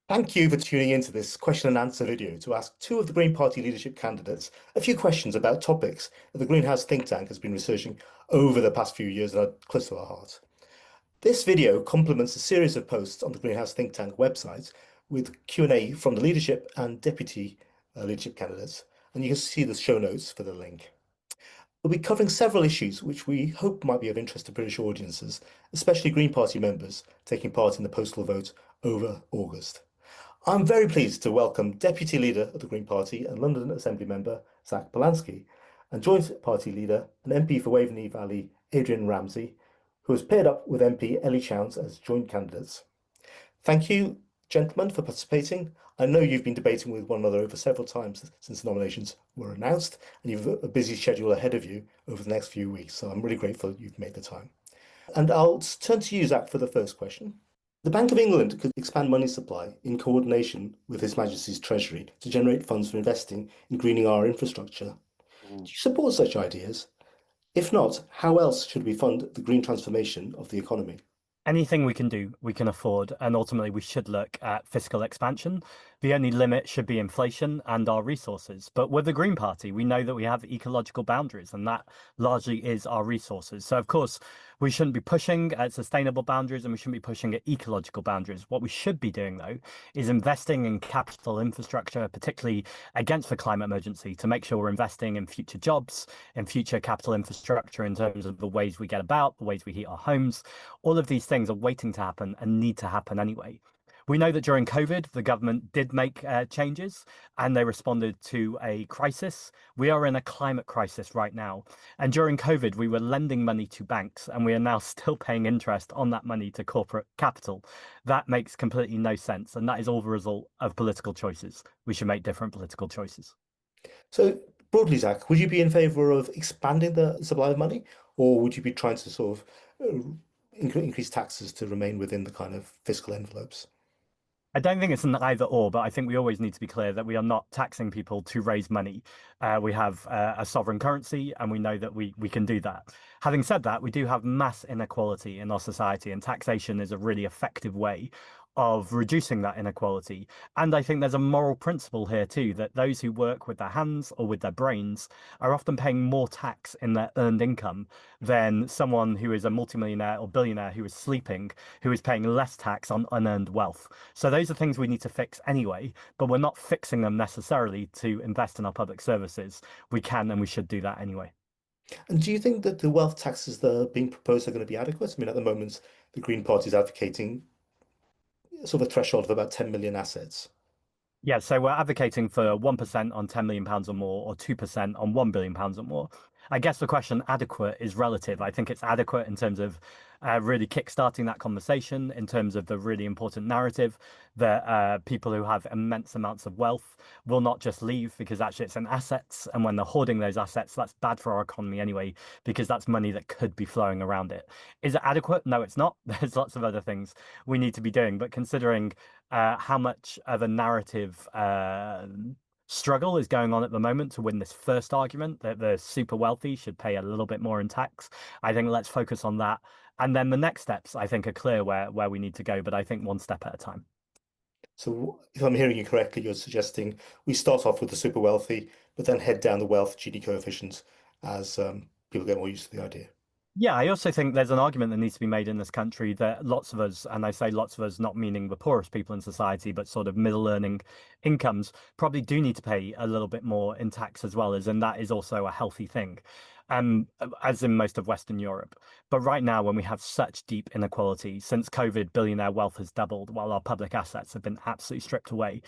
Thank you for tuning into this question and answer video to ask two of the Green Party leadership candidates a few questions about topics that the Greenhouse think tank has been researching over the past few years that are close to our hearts. This video complements a series of posts on the Greenhouse think tank website with Q&A from the leadership and deputy leadership candidates, and you can see the show notes for the link. We'll be covering several issues which we hope might be of interest to British audiences, especially Green Party members taking part in the postal vote over August. I'm very pleased to welcome Deputy Leader of the Green Party and London Assembly Member Zach Polanski and Joint Party Leader and MP for Waveney Valley Adrian Ramsey, who has paired up with MP Ellie Chowns as joint candidates. Thank you, gentlemen, for participating. I know you've been debating with one another over several times since the nominations were announced, and you've a busy schedule ahead of you over the next few weeks, so I'm really grateful you've made the time. And I'll turn to you, Zach, for the first question. The Bank of England could expand money supply in coordination with His Majesty's Treasury to generate funds for investing in greening our infrastructure. Do you support such ideas? If not, how else should we fund the green transformation of the economy? Anything we can do, we can afford, and ultimately we should look at fiscal expansion. The only limit should be inflation and our resources. But with the Green Party, we know that we have ecological boundaries, and that largely is our resources. So, of course, we shouldn't be pushing at sustainable boundaries and we shouldn't be pushing at ecological boundaries. What we should be doing, though, is investing in capital infrastructure, particularly against the climate emergency, to make sure we're investing in future jobs, in future capital infrastructure in terms of the ways we get about, the ways we heat our homes. All of these things are waiting to happen and need to happen anyway. We know that during COVID, the government did make changes and they responded to a crisis. We are in a climate crisis right now. And during COVID, we were lending money to banks and we are now still paying interest on that money to corporate capital. That makes completely no sense. And that is all the result of political choices. We should make different political choices. So, broadly, Zach, would you be in favour of expanding the supply of money, or would you be trying to sort of increase taxes to remain within the kind of fiscal envelopes? I don't think it's an either or, but I think we always need to be clear that we are not taxing people to raise money. We have a sovereign currency and we know that we can do that. Having said that, we do have mass inequality in our society, and taxation is a really effective way of reducing that inequality. And I think there's a moral principle here too, that those who work with their hands or with their brains are often paying more tax in their earned income than someone who is a multimillionaire or billionaire who is sleeping, who is paying less tax on unearned wealth. So those are things we need to fix anyway, but we're not fixing them necessarily to invest in our public services. We can and we should do that anyway. And do you think that the wealth taxes that are being proposed are going to be adequate? I mean, at the moment, the Green Party is advocating sort of a threshold of about 10 million assets. Yeah, so we're advocating for 1% on £10 million or more, or 2% on £1 billion or more. I guess the question adequate is relative. I think it's adequate in terms of really kickstarting that conversation, in terms of the really important narrative that people who have immense amounts of wealth will not just leave because actually it's an assets. And when they're hoarding those assets, that's bad for our economy anyway, because that's money that could be flowing around it. Is it adequate? No, it's not. There's lots of other things we need to be doing. But considering how much of a narrative struggle is going on at the moment to win this first argument that the super wealthy should pay a little bit more in tax, I think let's focus on that. And then the next steps, I think, are clear where we need to go, but I think one step at a time. So, if I'm hearing you correctly, you're suggesting we start off with the super wealthy, but then head down the wealth Gini coefficient as people get more used to the idea. Yeah, I also think there's an argument that needs to be made in this country that lots of us, and I say lots of us, not meaning the poorest people in society, but sort of middle earning incomes, probably do need to pay a little bit more in tax as well as, and that is also a healthy thing, um, as in most of Western Europe. But right now, when we have such deep inequality, since COVID, billionaire wealth has doubled while our public assets have been absolutely stripped away.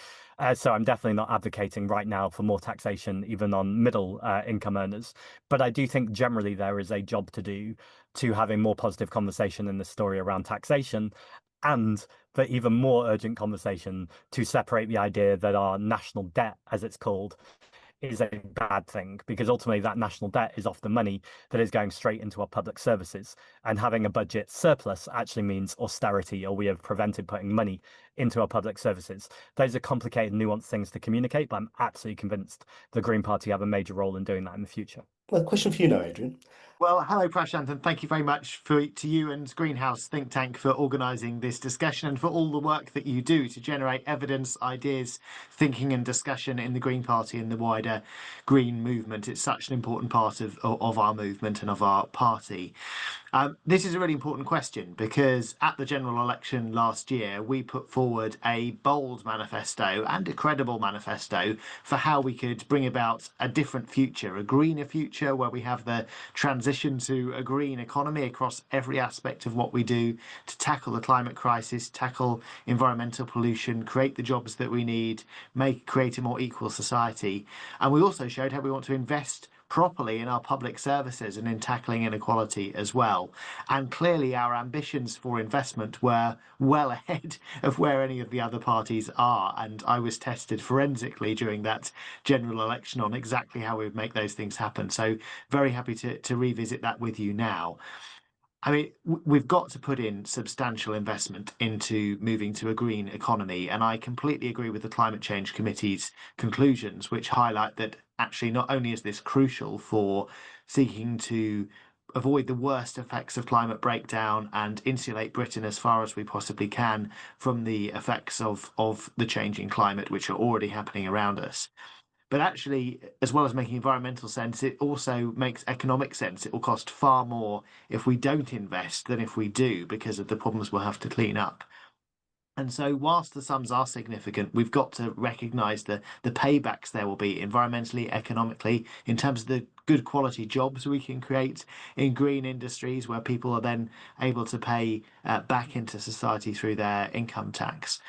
So I'm definitely not advocating right now for more taxation, even on middle income earners. But I do think generally there is a job to do to have a more positive conversation in this story around taxation, and the even more urgent conversation to separate the idea that our national debt, as it's called, is a bad thing, because ultimately that national debt is often money that is going straight into our public services. And having a budget surplus actually means austerity, or we have prevented putting money into our public services. Those are complicated, nuanced things to communicate, but I'm absolutely convinced the Green Party have a major role in doing that in the future. Well, question for you now, Adrian. Well, hello, Prashant, and thank you very much to you and Greenhouse Think Tank for organising this discussion and for all the work that you do to generate evidence, ideas, thinking, and discussion in the Green Party and the wider Green movement. It's such an important part of our movement and of our party. This is a really important question because at the general election last year, we put forward a bold manifesto and a credible manifesto for how we could bring about a different future, a greener future where we have the transition to a green economy across every aspect of what we do to tackle the climate crisis, tackle environmental pollution, create the jobs that we need, create a more equal society. And we also showed how we want to invest properly in our public services and in tackling inequality as well. And clearly, our ambitions for investment were well ahead of where any of the other parties are. And I was tested forensically during that general election on exactly how we would make those things happen. So, very happy to revisit that with you now. I mean, we've got to put in substantial investment into moving to a green economy. And I completely agree with the Climate Change Committee's conclusions, which highlight that actually not only is this crucial for seeking to avoid the worst effects of climate breakdown and insulate Britain as far as we possibly can from the effects of the changing climate, which are already happening around us. But actually, as well as making environmental sense, it also makes economic sense. It will cost far more if we don't invest than if we do because of the problems we'll have to clean up. And so, whilst the sums are significant, we've got to recognise the paybacks there will be environmentally, economically, in terms of the good quality jobs we can create in green industries where people are then able to pay back into society through their income tax.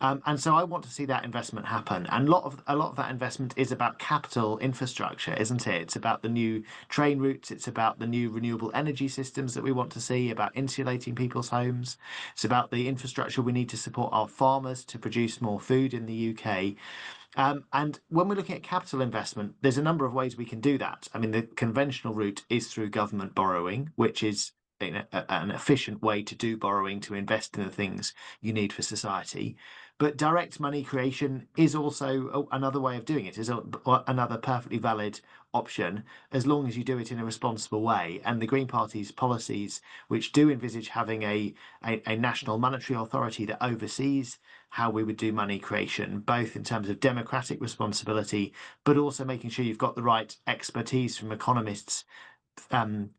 And so I want to see that investment happen. And a lot of that investment is about capital infrastructure, isn't it? It's about the new train routes, it's about the new renewable energy systems that we want to see, about insulating people's homes. It's about the infrastructure we need to support our farmers to produce more food in the UK. And when we're looking at capital investment, there's a number of ways we can do that. I mean, the conventional route is through government borrowing, which is an efficient way to do borrowing to invest in the things you need for society. But direct money creation is also another way of doing it, is another perfectly valid option, as long as you do it in a responsible way. And the Green Party's policies, which do envisage having a national monetary authority that oversees how we would do money creation, both in terms of democratic responsibility, but also making sure you've got the right expertise from economists um,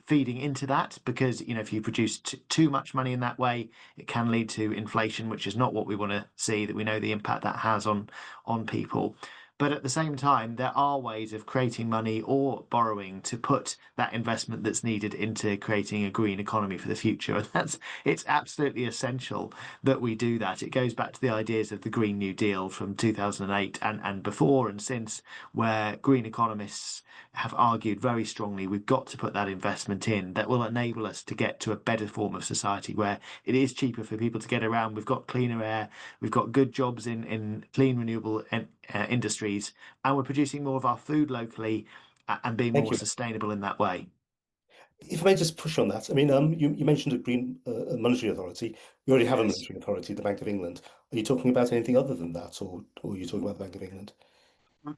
feeding into that, because if you produce too much money in that way, it can lead to inflation, which is not what we want to see, that we know the impact that has on people. But at the same time, there are ways of creating money or borrowing to put that investment that's needed into creating a green economy for the future. And it's absolutely essential that we do that. It goes back to the ideas of the Green New Deal from 2008 and before and since, where green economists have argued very strongly we've got to put that investment in that will enable us to get to a better form of society where it is cheaper for people to get around. We've got cleaner air, we've got good jobs in clean, renewable industries, and we're producing more of our food locally and being Thank more you. sustainable in that way. If I may just push on that, I mean, you mentioned a green monetary authority. We already have a Yes. monetary authority, the Bank of England. Are you talking about anything other than that, or are you talking about the Bank of England?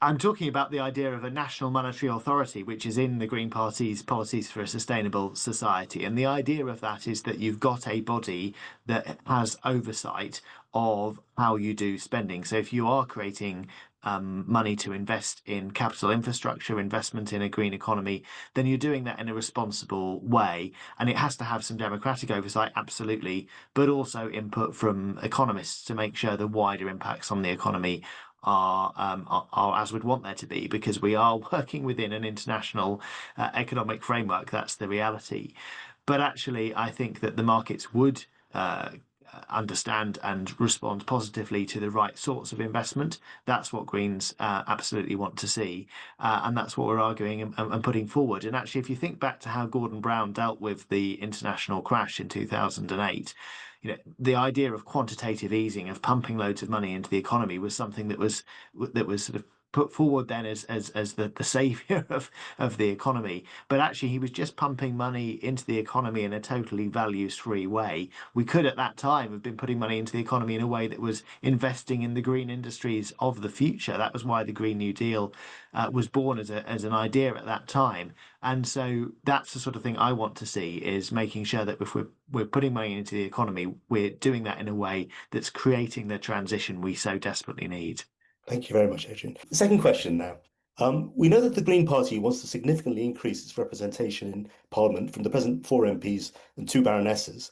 I'm talking about the idea of a national monetary authority, which is in the Green Party's policies for a sustainable society. And the idea of that is that you've got a body that has oversight of how you do spending. So if you are creating money to invest in capital infrastructure, investment in a green economy, then you're doing that in a responsible way. And it has to have some democratic oversight, absolutely, but also input from economists to make sure the wider impacts on the economy are as we'd want there to be, because we are working within an international economic framework. That's the reality. But actually, I think that the markets would understand and respond positively to the right sorts of investment. That's what Greens absolutely want to see. And that's what we're arguing and putting forward. And actually, if you think back to how Gordon Brown dealt with the international crash in 2008, the idea of quantitative easing, of pumping loads of money into the economy, was something that was sort of put forward then as the savior of the economy, but actually he was just pumping money into the economy in a totally values-free way. We could at that time have been putting money into the economy in a way that was investing in the green industries of the future. That was why the Green New Deal was born as an idea at that time. And so that's the sort of thing I want to see, is making sure that if we're putting money into the economy, we're doing that in a way that's creating the transition we so desperately need. Thank you very much, Adrian. The second question now. We know that the Green Party wants to significantly increase its representation in Parliament from the present 4 MPs and 2 baronesses,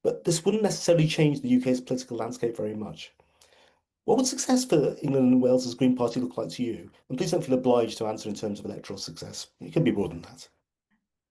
but this wouldn't necessarily change the UK's political landscape very much. What would success for England and Wales's Green Party look like to you? And please don't feel obliged to answer in terms of electoral success. It can be more than that.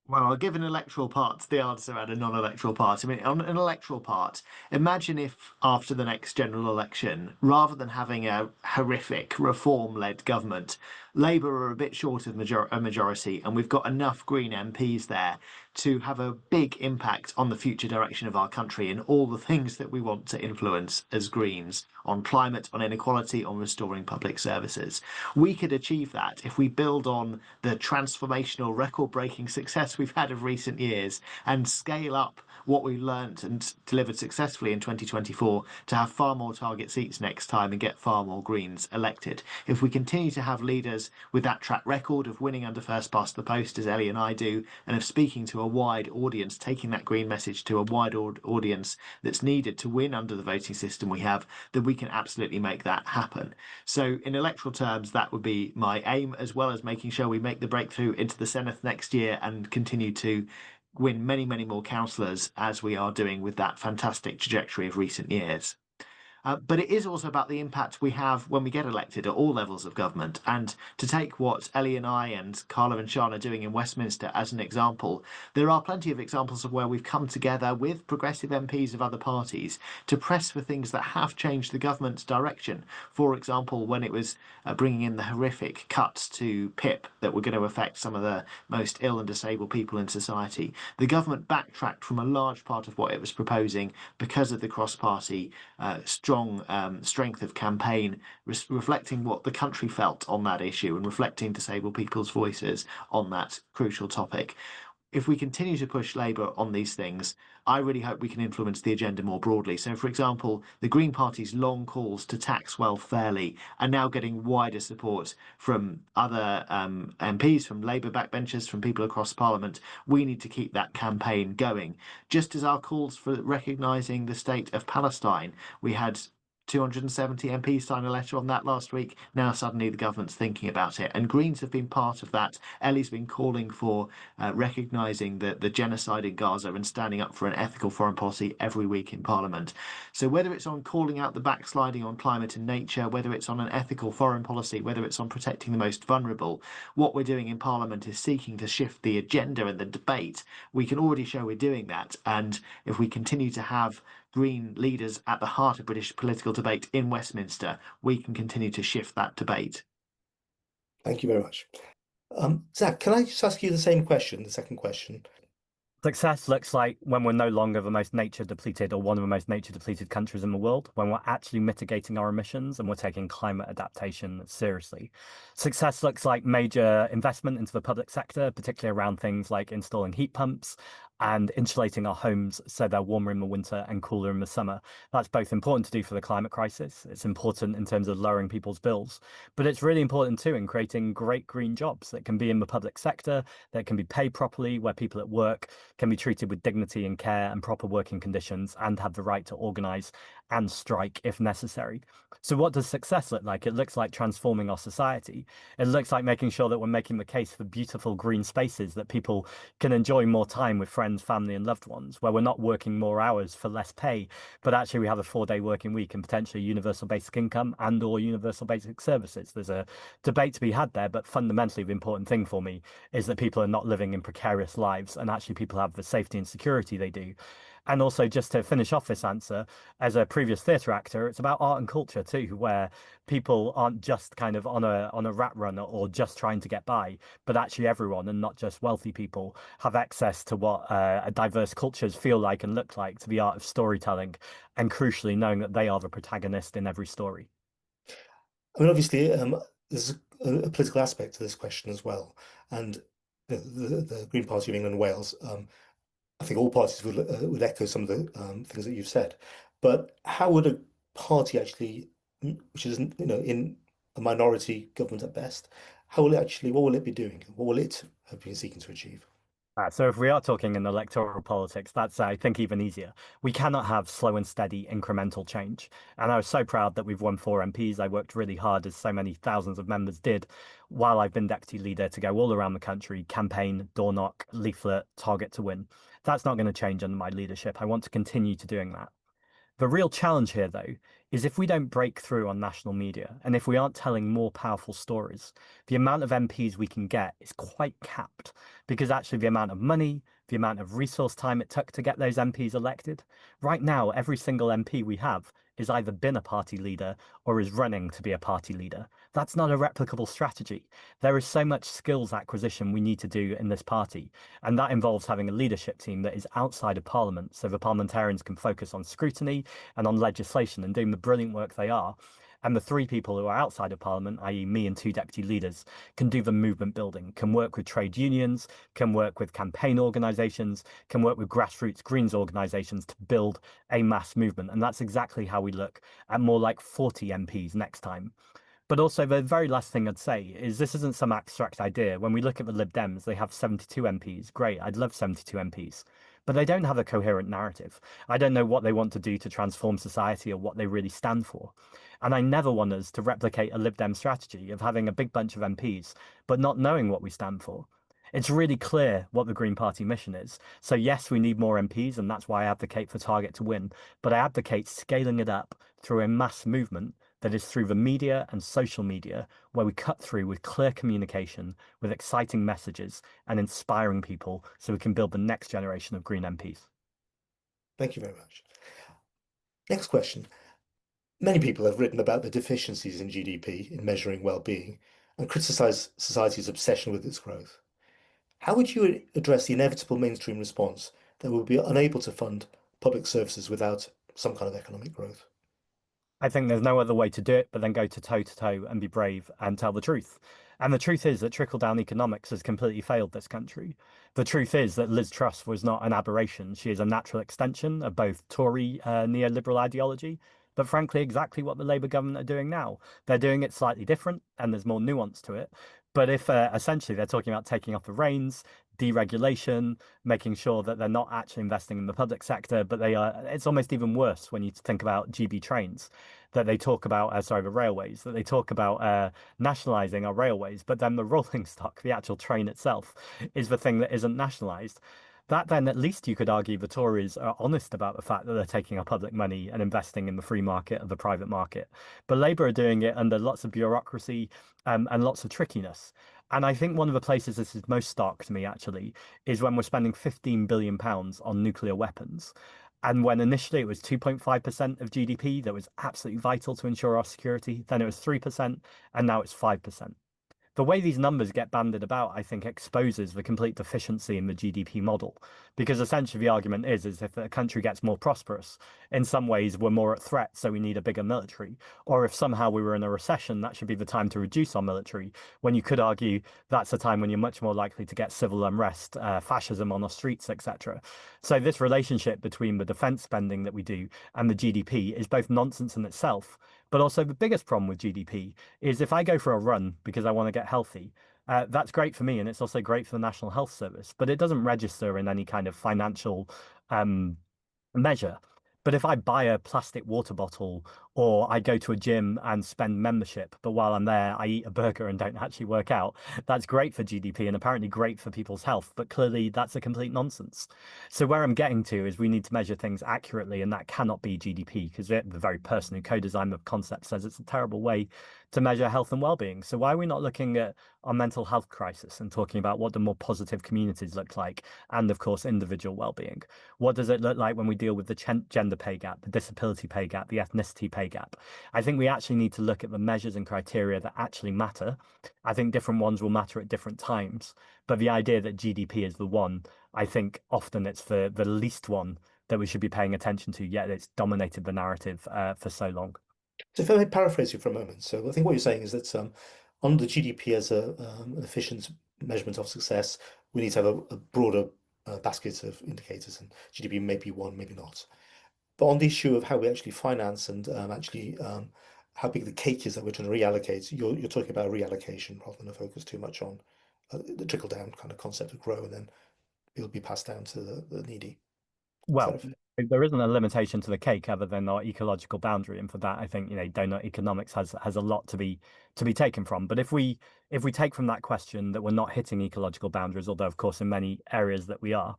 Well, I'll give an electoral part to the answer and a non-electoral part. I mean, on an electoral part, imagine if after the next general election, rather than having a horrific reform-led government, Labour are a bit short of a majority, and we've got enough Green MPs there to have a big impact on the future direction of our country and all the things that we want to influence as Greens, on climate, on inequality, on restoring public services. We could achieve that if we build on the transformational, record-breaking success we've had of recent years and scale up what we learnt and delivered successfully in 2024 to have far more target seats next time and get far more Greens elected. If we continue to have leaders with that track record of winning under first past the post, as Ellie and I do, and of speaking to a wide audience, taking that Green message to a wide audience that's needed to win under the voting system we have, then we can absolutely make that happen. So in electoral terms, that would be my aim, as well as making sure we make the breakthrough into the Senate next year and continue to win many, many more councillors, as we are doing with that fantastic trajectory of recent years. But it is also about the impact we have when we get elected at all levels of government. And to take what Ellie and I and Carla and Sean are doing in Westminster as an example, there are plenty of examples of where we've come together with progressive MPs of other parties to press for things that have changed the government's direction. For example, when it was bringing in the horrific cuts to PIP that were going to affect some of the most ill and disabled people in society, the government backtracked from a large part of what it was proposing because of the cross-party strong strength of campaign, reflecting what the country felt on that issue and reflecting disabled people's voices on that crucial topic. If we continue to push Labour on these things, I really hope we can influence the agenda more broadly. So, for example, the Green Party's long calls to tax wealth fairly are now getting wider support from other MPs, from Labour backbenchers, from people across Parliament. We need to keep that campaign going. Just as our calls for recognising the state of Palestine, we had 270 MPs sign a letter on that last week. Now suddenly the government's thinking about it. And Greens have been part of that. Ellie's been calling for recognising the genocide in Gaza and standing up for an ethical foreign policy every week in Parliament. So whether it's on calling out the backsliding on climate and nature, whether it's on an ethical foreign policy, whether it's on protecting the most vulnerable, what we're doing in Parliament is seeking to shift the agenda and the debate. We can already show we're doing that. And if we continue to have Green leaders at the heart of British political debate in Westminster, we can continue to shift that debate. Thank you very much. Zach, can I just ask you the same question, the second question? Success looks like when we're no longer the most nature depleted or one of the most nature depleted countries in the world, when we're actually mitigating our emissions and we're taking climate adaptation seriously. Success looks like major investment into the public sector, particularly around things like installing heat pumps and insulating our homes so they're warmer in the winter and cooler in the summer. That's both important to do for the climate crisis. It's important in terms of lowering people's bills, but it's really important too in creating great green jobs that can be in the public sector, that can be paid properly, where people at work can be treated with dignity and care and proper working conditions and have the right to organise and strike if necessary. So what does success look like? It looks like transforming our society. It looks like making sure that we're making the case for beautiful green spaces that people can enjoy more time with friends, family and loved ones, where we're not working more hours for less pay, but actually we have a 4-day working week and potentially universal basic income and or universal basic services. There's a debate to be had there, but fundamentally the important thing for me is that people are not living in precarious lives and actually people have the safety and security they do. And also, just to finish off this answer, as a previous theatre actor, it's about art and culture too, where people aren't just kind of on a rat run or just trying to get by, but actually everyone, and not just wealthy people, have access to what diverse cultures feel like and look like, to the art of storytelling, and crucially knowing that they are the protagonist in every story. I mean, obviously, there's a political aspect to this question as well. And the Green Party of England and Wales, I think all parties would echo some of the things that you've said. But how would a party actually, which is in a minority government at best, how will it actually, what will it be doing? What will it have been seeking to achieve? So if we are talking in electoral politics, that's, I think, even easier. We cannot have slow and steady incremental change. And I was so proud that we've won 4 MPs. I worked really hard, as so many thousands of members did, while I've been deputy leader, to go all around the country, campaign, door knock, leaflet, target to win. That's not going to change under my leadership. I want to continue to doing that. The real challenge here, though, is if we don't break through on national media and if we aren't telling more powerful stories, the amount of MPs we can get is quite capped because actually the amount of money, the amount of resource time it took to get those MPs elected, right now, every single MP we have is either been a party leader or is running to be a party leader. That's not a replicable strategy. There is so much skills acquisition we need to do in this party, and that involves having a leadership team that is outside of Parliament so the parliamentarians can focus on scrutiny and on legislation and doing the brilliant work they are. And the 3 people who are outside of Parliament, i.e., me and 2 deputy leaders, can do the movement building, can work with trade unions, can work with campaign organisations, can work with grassroots Greens organisations to build a mass movement. And that's exactly how we look at more like 40 MPs next time. But also, the very last thing I'd say is this isn't some abstract idea. When we look at the Lib Dems, they have 72 MPs. Great, I'd love 72 MPs. But they don't have a coherent narrative. I don't know what they want to do to transform society or what they really stand for. And I never want us to replicate a Lib Dem strategy of having a big bunch of MPs, but not knowing what we stand for. It's really clear what the Green Party mission is. So, yes, we need more MPs, and that's why I advocate for Target to win. But I advocate scaling it up through a mass movement that is through the media and social media, where we cut through with clear communication, with exciting messages, and inspiring people so we can build the next generation of Green MPs. Thank you very much. Next question. Many people have written about the deficiencies in GDP in measuring well-being and criticized society's obsession with its growth. How would you address the inevitable mainstream response that we'll be unable to fund public services without some kind of economic growth? I think there's no other way to do it but then go to toe and be brave and tell the truth. And the truth is that trickle-down economics has completely failed this country. The truth is that Liz Truss was not an aberration. She is a natural extension of both Tory neoliberal ideology, but frankly, exactly what the Labour government are doing now. They're doing it slightly different, and there's more nuance to it. But if essentially they're talking about taking off the reins, deregulation, making sure that they're not actually investing in the public sector, but they are, it's almost even worse when you think about GB trains, that they talk about, the railways, that they talk about nationalising our railways, but then the rolling stock, the actual train itself, is the thing that isn't nationalised. That then, at least you could argue the Tories are honest about the fact that they're taking our public money and investing in the free market or the private market. But Labour are doing it under lots of bureaucracy and lots of trickiness. And I think one of the places this is most stark to me, actually, is when we're spending £15 billion on nuclear weapons. And when initially it was 2.5% of GDP that was absolutely vital to ensure our security, then it was 3%, and now it's 5%. The way these numbers get bandied about, I think, exposes the complete deficiency in the GDP model. Because essentially the argument is if a country gets more prosperous, in some ways we're more at threat, so we need a bigger military. Or if somehow we were in a recession, that should be the time to reduce our military, when you could argue that's a time when you're much more likely to get civil unrest, fascism on our streets, etc. So this relationship between the defence spending that we do and the GDP is both nonsense in itself, but also the biggest problem with GDP is if I go for a run because I want to get healthy, that's great for me and it's also great for the National Health Service, but it doesn't register in any kind of financial measure. But if I buy a plastic water bottle or I go to a gym and spend membership, but while I'm there, I eat a burger and don't actually work out, that's great for GDP and apparently great for people's health. But clearly, that's a complete nonsense. So where I'm getting to is we need to measure things accurately, and that cannot be GDP because the very person who co-designed the concept says it's a terrible way to measure health and well-being. So why are we not looking at our mental health crisis and talking about what the more positive communities look like, and of course, individual well-being? What does it look like when we deal with the gender pay gap, the disability pay gap, the ethnicity pay gap? I think we actually need to look at the measures and criteria that actually matter. I think different ones will matter at different times, but the idea that GDP is the one, I think often it's the least one that we should be paying attention to, yet it's dominated the narrative for so long. So if I may paraphrase you for a moment, so I think what you're saying is that on the GDP as an efficient measurement of success, we need to have a broader basket of indicators, and GDP may be one, maybe not. But on the issue of how we actually finance and how big the cake is that we're trying to reallocate, you're talking about reallocation rather than a focus too much on the trickle down kind of concept of grow, and then it'll be passed down to the needy. Well, there isn't a limitation to the cake other than our ecological boundary, and for that, I think donut economics has a lot to be taken from. But if we take from that question that we're not hitting ecological boundaries, although of course in many areas that we are,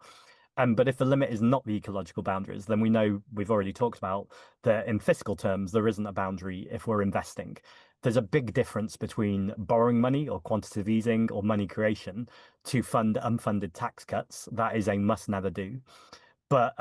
but if the limit is not the ecological boundaries, then we know we've already talked about that in fiscal terms there isn't a boundary if we're investing. There's a big difference between borrowing money or quantitative easing or money creation to fund unfunded tax cuts. That is a must never do. But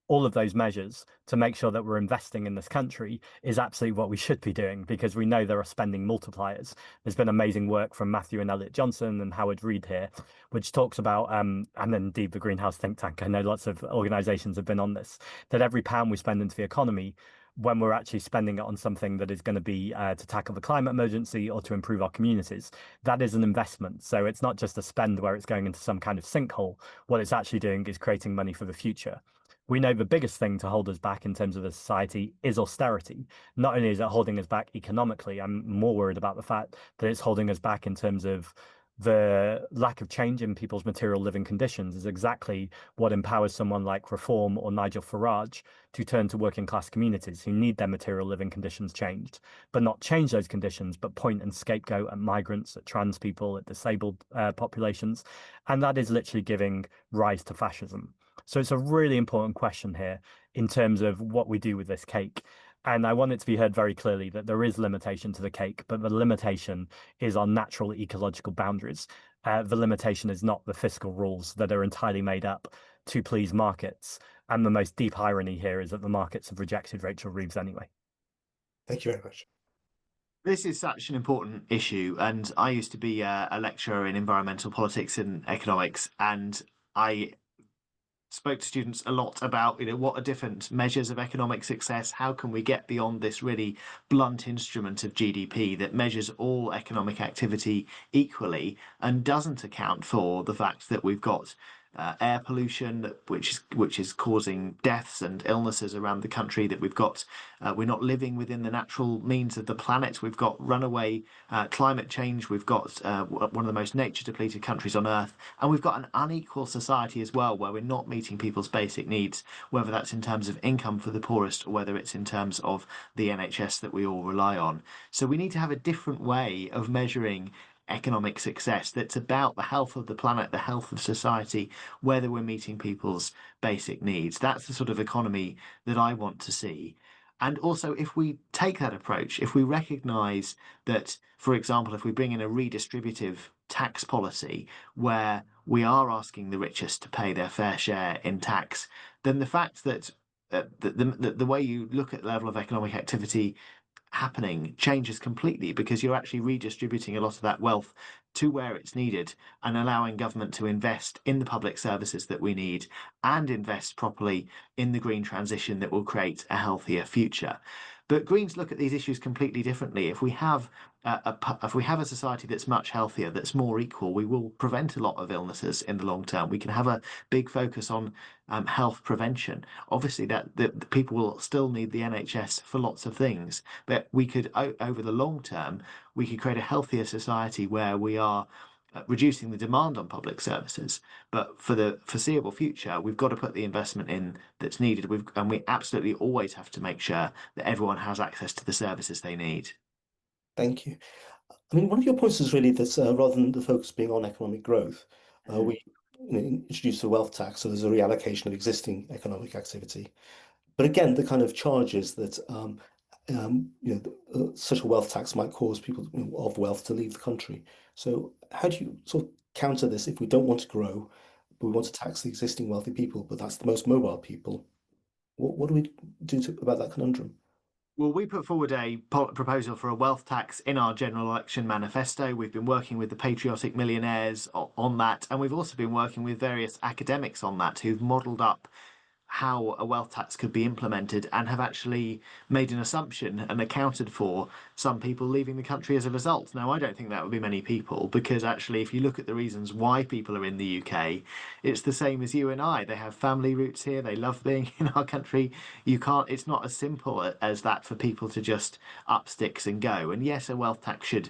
all of those measures to make sure that we're investing in this country is absolutely what we should be doing, because we know there are spending multipliers. There's been amazing work from Matthew and Elliot Johnson and Howard Reed here, which talks about, and then indeed the Greenhouse think tank, I know lots of organizations have been on this, that every pound we spend into the economy, when we're actually spending it on something that is going to be to tackle the climate emergency or to improve our communities, that is an investment. So it's not just a spend where it's going into some kind of sinkhole. What it's actually doing is creating money for the future. We know the biggest thing to hold us back in terms of a society is austerity. Not only is it holding us back economically, I'm more worried about the fact that it's holding us back in terms of the lack of change in people's material living conditions is exactly what empowers someone like Reform or Nigel Farage to turn to working class communities who need their material living conditions changed, but not change those conditions, but point and scapegoat at migrants, at trans people, at disabled populations. And that is literally giving rise to fascism. So it's a really important question here in terms of what we do with this cake. And I want it to be heard very clearly that there is limitation to the cake, but the limitation is our natural ecological boundaries. The limitation is not the fiscal rules that are entirely made up to please markets. And the most deep irony here is that the markets have rejected Rachel Reeves anyway. Thank you very much. This is such an important issue, and I used to be a lecturer in environmental politics and economics, and I spoke to students a lot about what are different measures of economic success. How can we get beyond this really blunt instrument of GDP that measures all economic activity equally and doesn't account for the fact that we've got air pollution, which is causing deaths and illnesses around the country, that we've got we're not living within the natural means of the planet. We've got runaway climate change. We've got one of the most nature depleted countries on earth, and we've got an unequal society as well, where we're not meeting people's basic needs, whether that's in terms of income for the poorest or whether it's in terms of the NHS that we all rely on. So we need to have a different way of measuring economic success that's about the health of the planet, the health of society, whether we're meeting people's basic needs. That's the sort of economy that I want to see. And also, if we take that approach, if we recognize that, for example, if we bring in a redistributive tax policy where we are asking the richest to pay their fair share in tax, then the fact that the way you look at the level of economic activity happening changes completely, because you're actually redistributing a lot of that wealth to where it's needed and allowing government to invest in the public services that we need and invest properly in the green transition that will create a healthier future. But Greens look at these issues completely differently. If we have a society that's much healthier, that's more equal, we will prevent a lot of illnesses in the long term. We can have a big focus on health prevention. Obviously, that the people will still need the NHS for lots of things, but we could, over the long term, we could create a healthier society where we are reducing the demand on public services. But for the foreseeable future, we've got to put the investment in that's needed. And we absolutely always have to make sure that everyone has access to the services they need. Thank you. I mean, one of your points is really that rather than the focus being on economic growth, we introduce a wealth tax, so there's a reallocation of existing economic activity. But again, the kind of charges that such a wealth tax might cause people of wealth to leave the country. So how do you sort of counter this if we don't want to grow, but we want to tax the existing wealthy people, but that's the most mobile people? What do we do about that conundrum? Well, we put forward a proposal for a wealth tax in our general election manifesto. We've been working with the patriotic millionaires on that, and we've also been working with various academics on that who've modelled up how a wealth tax could be implemented and have actually made an assumption and accounted for some people leaving the country as a result. Now, I don't think that would be many people, because actually, if you look at the reasons why people are in the UK, it's the same as you and I. They have family roots here, they love being in our country. It's not as simple as that for people to just up sticks and go. And yes, a wealth tax should,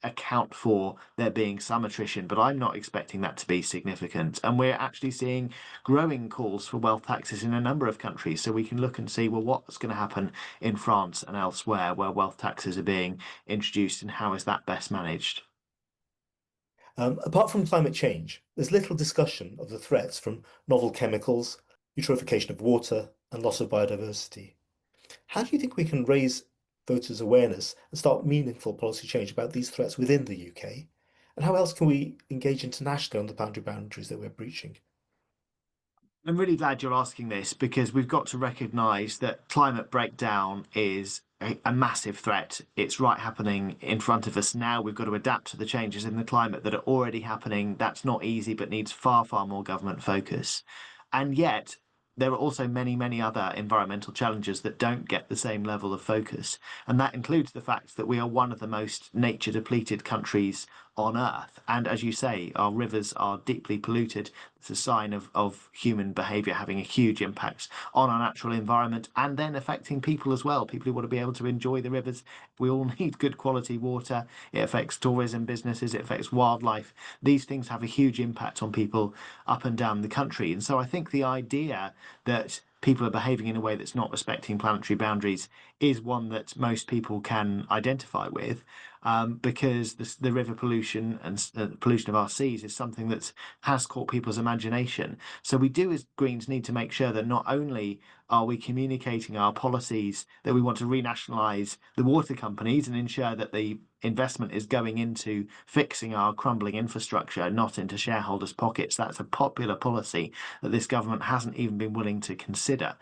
account for there being some attrition, but I'm not expecting that to be significant. And we're actually seeing growing calls for wealth taxes in a number of countries. So we can look and see, well, what's going to happen in France and elsewhere where wealth taxes are being introduced, and how is that best managed? Apart from climate change, there's little discussion of the threats from novel chemicals, eutrophication of water, and loss of biodiversity. How do you think we can raise voters' awareness and start meaningful policy change about these threats within the UK? And how else can we engage internationally on the boundaries that we're breaching? I'm really glad you're asking this, because we've got to recognise that climate breakdown is a massive threat. It's right happening in front of us now. We've got to adapt to the changes in the climate that are already happening. That's not easy, but needs far, far more government focus. And yet, there are also many, many other environmental challenges that don't get the same level of focus. And that includes the fact that we are one of the most nature depleted countries on Earth. And as you say, our rivers are deeply polluted. It's a sign of human behaviour having a huge impact on our natural environment, and then affecting people as well. People who want to be able to enjoy the rivers. We all need good quality water. It affects tourism businesses, it affects wildlife. These things have a huge impact on people up and down the country. And so I think the idea that people are behaving in a way that's not respecting planetary boundaries is one that most people can identify with, because the river pollution and pollution of our seas is something that has caught people's imagination. So we do, as Greens, need to make sure that not only are we communicating our policies that we want to renationalise the water companies and ensure that the investment is going into fixing our crumbling infrastructure, not into shareholders' pockets. That's a popular policy that this government hasn't even been willing to consider.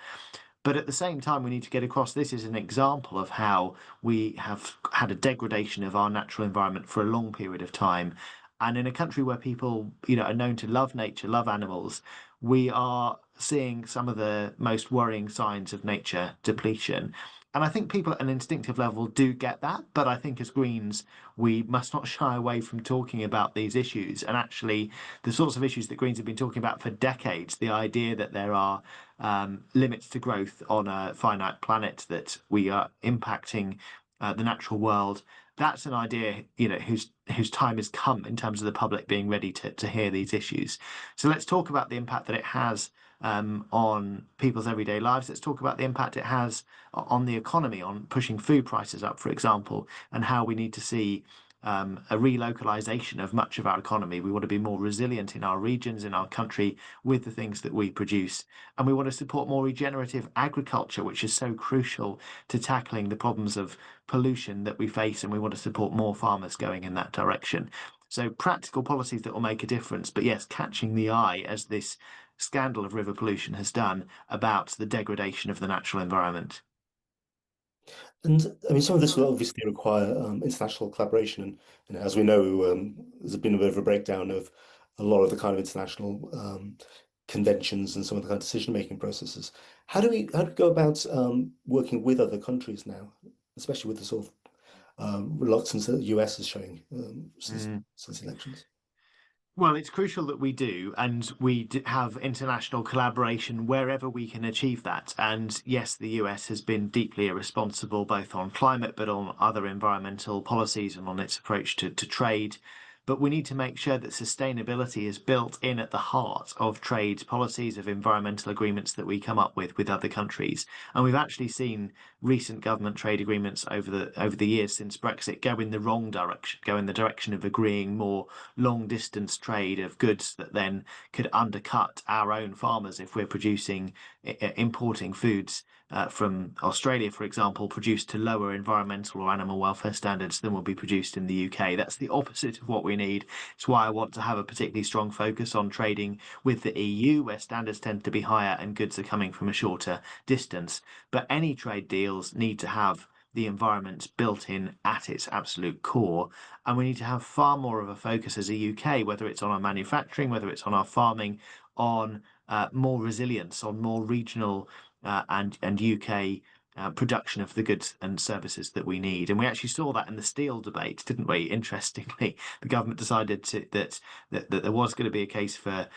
But at the same time, we need to get across this is an example of how we have had a degradation of our natural environment for a long period of time. And in a country where people, are known to love nature, love animals, we are seeing some of the most worrying signs of nature depletion. And I think people at an instinctive level do get that. But I think as Greens, we must not shy away from talking about these issues. And actually, the sorts of issues that Greens have been talking about for decades, the idea that there are limits to growth on a finite planet, that we are impacting the natural world. That's an idea, whose time has come in terms of the public being ready to hear these issues. So let's talk about the impact that it has on people's everyday lives. Let's talk about the impact it has on the economy, on pushing food prices up, for example, and how we need to see a relocalization of much of our economy. We want to be more resilient in our regions, in our country, with the things that we produce. And we want to support more regenerative agriculture, which is so crucial to tackling the problems of pollution that we face. And we want to support more farmers going in that direction. So practical policies that will make a difference. But yes, catching the eye, as this scandal of river pollution has done, about the degradation of the natural environment. And I mean, some of this will obviously require international collaboration. And as we know, there's been a bit of a breakdown of a lot of the kind of international conventions and some of the kind of decision-making processes. How do we go about working with other countries now, especially with the sort of reluctance that the US is showing since elections? Well, it's crucial that we do, and we have international collaboration wherever we can achieve that. And yes, the US has been deeply irresponsible, both on climate, but on other environmental policies and on its approach to trade. But we need to make sure that sustainability is built in at the heart of trade policies, of environmental agreements that we come up with other countries. And we've actually seen recent government trade agreements over the years since Brexit go in the wrong direction, go in the direction of agreeing more long distance trade of goods that then could undercut our own farmers if we're importing foods from Australia, for example, produced to lower environmental or animal welfare standards than will be produced in the UK. That's the opposite of what we need. It's why I want to have a particularly strong focus on trading with the EU, where standards tend to be higher and goods are coming from a shorter distance. But any trade deals need to have the environment built in at its absolute core. And we need to have far more of a focus as a UK, whether it's on our manufacturing, whether it's on our farming, on more resilience on more regional and UK production of the goods and services that we need. And we actually saw that in the steel debate, didn't we? Interestingly, the government decided that there was going to be a case for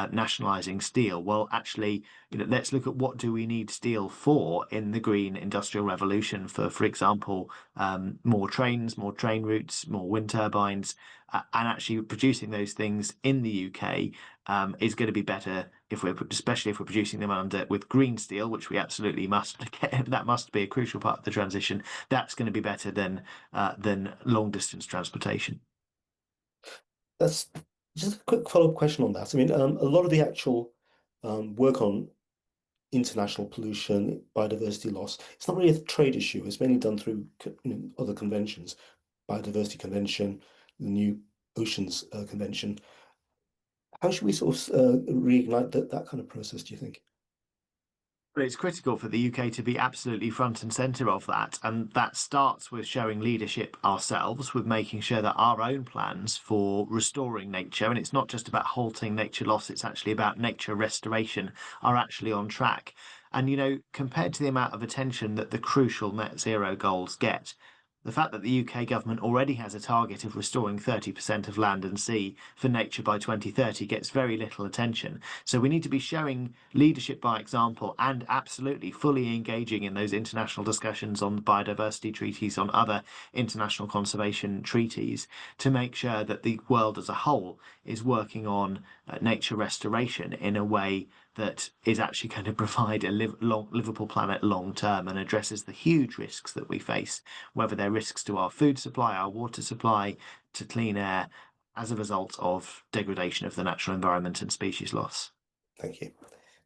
nationalising steel. Well, actually, let's look at what do we need steel for in the green industrial revolution for example, more trains, more train routes, more wind turbines, and actually producing those things in the UK is going to be better especially if we're producing them with green steel, which we absolutely must get. That must be a crucial part of the transition. That's going to be better than long distance transportation. That's just a quick follow-up question on that. I mean, a lot of the actual work on international pollution, biodiversity loss, it's not really a trade issue. It's mainly done through other conventions, Biodiversity Convention, the New Oceans Convention. How should we sort of reignite that kind of process, do you think? But it's critical for the UK to be absolutely front and centre of that. And that starts with showing leadership ourselves, with making sure that our own plans for restoring nature, and it's not just about halting nature loss, it's actually about nature restoration, are actually on track. And compared to the amount of attention that the crucial net zero goals get, the fact that the UK government already has a target of restoring 30% of land and sea for nature by 2030 gets very little attention. So we need to be showing leadership by example and absolutely fully engaging in those international discussions on biodiversity treaties, on other international conservation treaties, to make sure that the world as a whole is working on nature restoration in a way that is actually going to provide a livable planet long term and addresses the huge risks that we face, whether they're risks to our food supply, our water supply, to clean air, as a result of degradation of the natural environment and species loss. Thank you.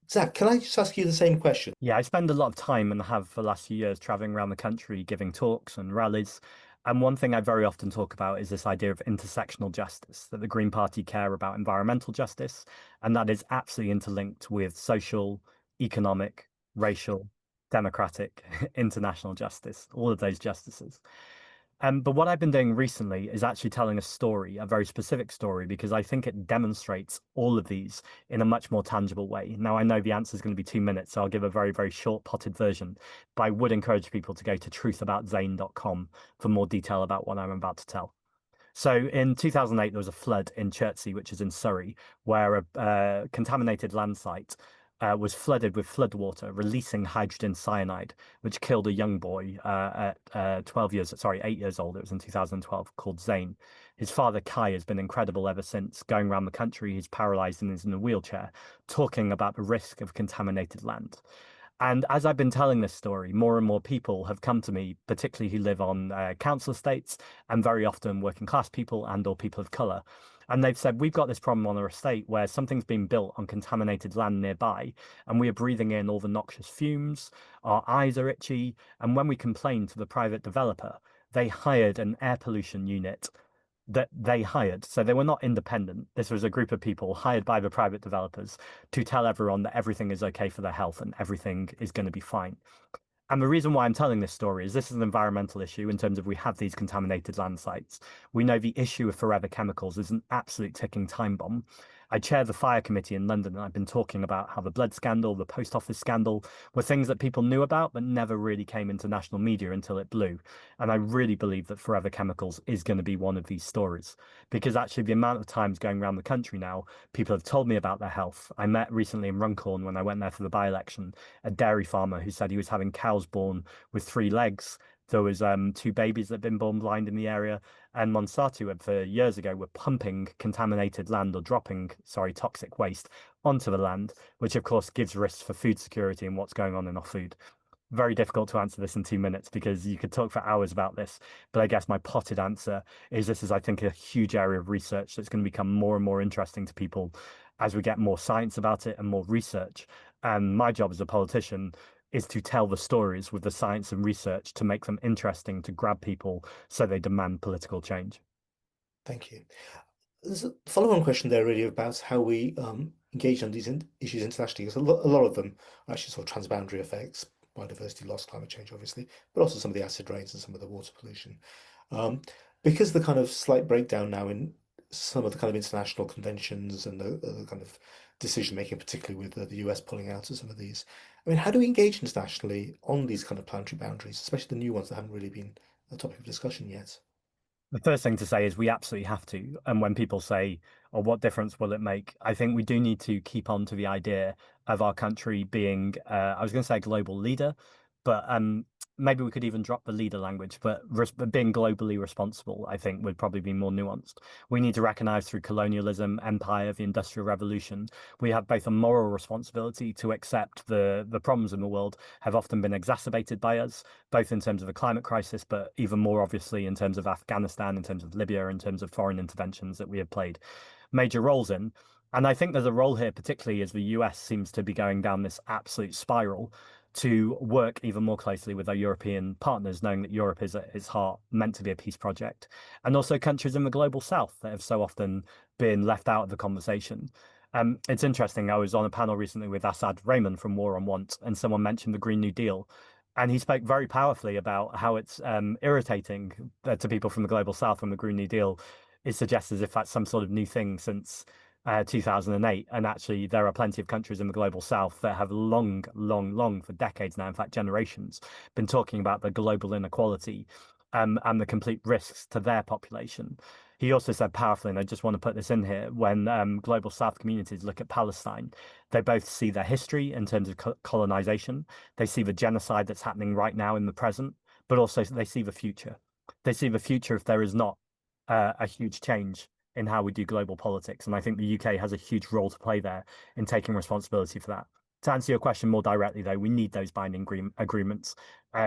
Zach, can I just ask you the same question? Yeah, I spend a lot of time and have for the last few years traveling around the country giving talks and rallies. And one thing I very often talk about is this idea of intersectional justice, that the Green Party care about environmental justice, and that is absolutely interlinked with social, economic, racial, democratic, international justice, all of those justices. But what I've been doing recently is actually telling a story, a very specific story, because I think it demonstrates all of these in a much more tangible way. Now, I know the answer is going to be 2 minutes, so I'll give a very, very short potted version, but I would encourage people to go to truthaboutzane.com for more detail about what I'm about to tell. So in 2008, there was a flood in Chertsey, which is in Surrey, where a contaminated land site was flooded with floodwater, releasing hydrogen cyanide, which killed a young boy at 8 years old. It was in 2012, called Zane. His father, Kai, has been incredible ever since, going around the country. He's paralyzed and is in a wheelchair, talking about the risk of contaminated land. And as I've been telling this story, more and more people have come to me, particularly who live on council estates, and very often working class people and or people of colour. And they've said, we've got this problem on our estate where something's been built on contaminated land nearby, and we are breathing in all the noxious fumes, our eyes are itchy, and when we complained to the private developer, they hired an air pollution unit that they hired. So they were not independent. This was a group of people hired by the private developers to tell everyone that everything is okay for their health and everything is going to be fine. And the reason why I'm telling this story is this is an environmental issue in terms of we have these contaminated land sites. We know the issue of forever chemicals is an absolute ticking time bomb. I chair the fire committee in London, and I've been talking about how the blood scandal, the post office scandal were things that people knew about, but never really came into national media until it blew. And I really believe that forever chemicals is going to be one of these stories, because actually the amount of times going around the country now, people have told me about their health. I met recently in Runcorn when I went there for the by-election, a dairy farmer who said he was having cows born with 3 legs. There was 2 babies that had been born blind in the area, and Monsanto for years ago were pumping contaminated land or dropping, sorry, toxic waste onto the land, which of course gives risks for food security and what's going on in our food. Very difficult to answer this in 2 minutes because you could talk for hours about this. But I guess my potted answer is this is, I think, a huge area of research that's going to become more and more interesting to people as we get more science about it and more research. And my job as a politician is to tell the stories with the science and research to make them interesting to grab people so they demand political change. Thank you. There's a follow-on question there really about how we engage on these issues internationally, because a lot of them are actually sort of transboundary effects, biodiversity loss, climate change, obviously, but also some of the acid rains and some of the water pollution. Because the kind of slight breakdown now in some of the kind of international conventions and the kind of decision making, particularly with the US pulling out of some of these. I mean, how do we engage internationally on these kind of planetary boundaries, especially the new ones that haven't really been a topic of discussion yet? The first thing to say is we absolutely have to. And when people say, "Oh, what difference will it make?" I think we do need to keep on to the idea of our country being, I was going to say a global leader, but maybe we could even drop the leader language. But being globally responsible, I think, would probably be more nuanced. We need to recognize through colonialism, empire, the Industrial Revolution, we have both a moral responsibility to accept the problems in the world have often been exacerbated by us, both in terms of a climate crisis, but even more obviously in terms of Afghanistan, in terms of Libya, in terms of foreign interventions that we have played major roles in. And I think there's a role here, particularly as the US seems to be going down this absolute spiral, to work even more closely with our European partners, knowing that Europe is at its heart meant to be a peace project, and also countries in the global south that have so often been left out of the conversation. It's interesting. I was on a panel recently with Assad Rehman from War on Want, and someone mentioned the Green New Deal. And he spoke very powerfully about how it's irritating to people from the global south when the Green New Deal is suggested as if that's some sort of new thing since 2008. And actually, there are plenty of countries in the global south that have long, for decades now, in fact, generations, been talking about the global inequality and the complete risks to their population. He also said powerfully, and I just want to put this in here, when global south communities look at Palestine, they both see their history in terms of colonization. They see the genocide that's happening right now in the present, but also they see the future. They see the future if there is not a huge change in how we do global politics. And I think the UK has a huge role to play there in taking responsibility for that. To answer your question more directly, though, we need those binding agreements.